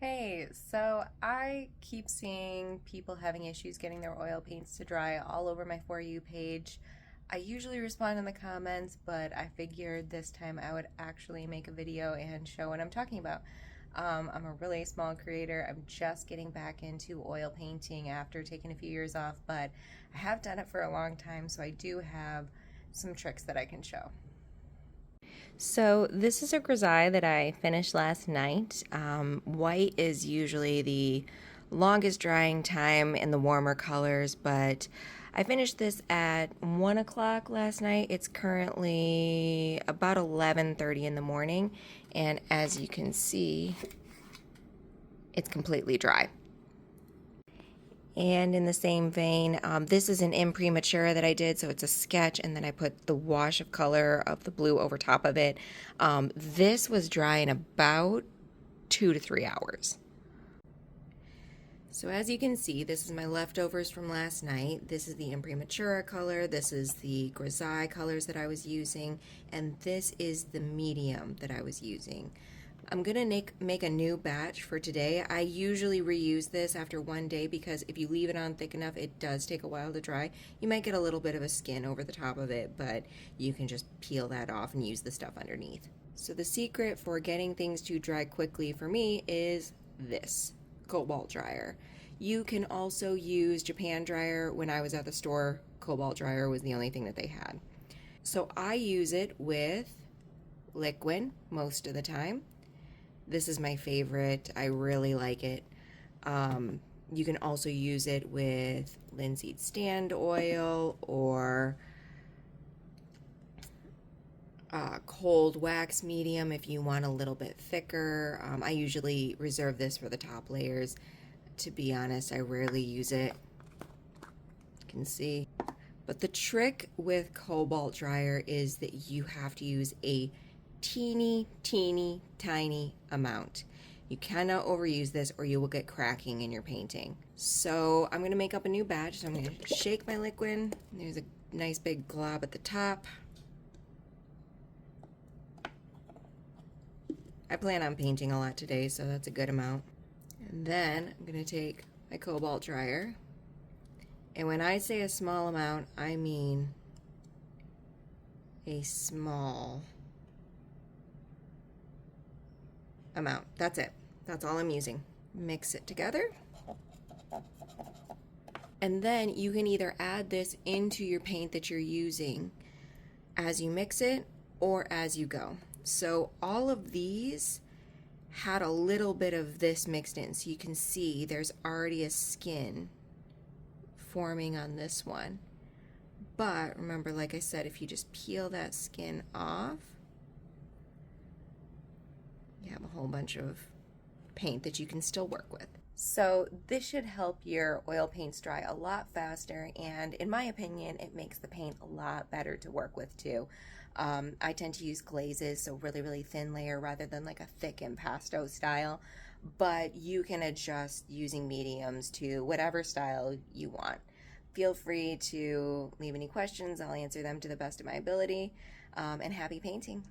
Hey, so I keep seeing people having issues getting their oil paints to dry all over my For You page. I usually respond in the comments, but I figured this time I would actually make a video and show what I'm talking about. I'm a really small creator. I'm just getting back into oil painting after taking a few years off, but I have done it for a long time, so I do have some tricks that I can show. So this is a grisaille that I finished last night. White is usually the longest drying time in the warmer colors, but I finished this at 1 o'clock last night. It's currently about 11:30 in the morning, and as you can see, it's completely dry. And in the same vein, this is an imprimatura that I did, so it's a sketch, and then I put the wash of color of the blue over top of it. This was dry in about 2 to 3 hours. So as you can see, this is my leftovers from last night. This is the imprimatura color, this is the grisaille colors that I was using, and this is the medium that I was using. I'm gonna make a new batch for today. I usually reuse this after one day because if you leave it on thick enough, it does take a while to dry. You might get a little bit of a skin over the top of it, but you can just peel that off and use the stuff underneath. So the secret for getting things to dry quickly for me is this Cobalt dryer. You can also use Japan dryer. When I was at the store, Cobalt dryer was the only thing that they had. So I use it with liquid most of the time. This is my favorite. I really like it. You can also use it with linseed stand oil or cold wax medium if you want a little bit thicker. I usually reserve this for the top layers. To be honest, I rarely use it. You can see. But the trick with Cobalt dryer is that you have to use a teeny tiny amount. You cannot overuse this or you will get cracking in your painting. So I'm going to make up a new batch. So I'm going to shake my liquid. There's a nice big glob at the top. I plan on painting a lot today, so that's a good amount. And then I'm going to take my Cobalt dryer. And when I say a small amount, I mean a small amount. That's it. That's all I'm using. Mix it together. And then you can either add this into your paint that you're using as you mix it or as you go. So all of these had a little bit of this mixed in. So you can see there's already a skin forming on this one. But remember, like I said, if you just peel that skin off, you have a whole bunch of paint that you can still work with. So this should help your oil paints dry a lot faster, and in my opinion, it makes the paint a lot better to work with too. I tend to use glazes, so really thin layer rather than like a thick impasto style, but you can adjust using mediums to whatever style you want. Feel free to leave any questions. I'll answer them to the best of my ability, and happy painting.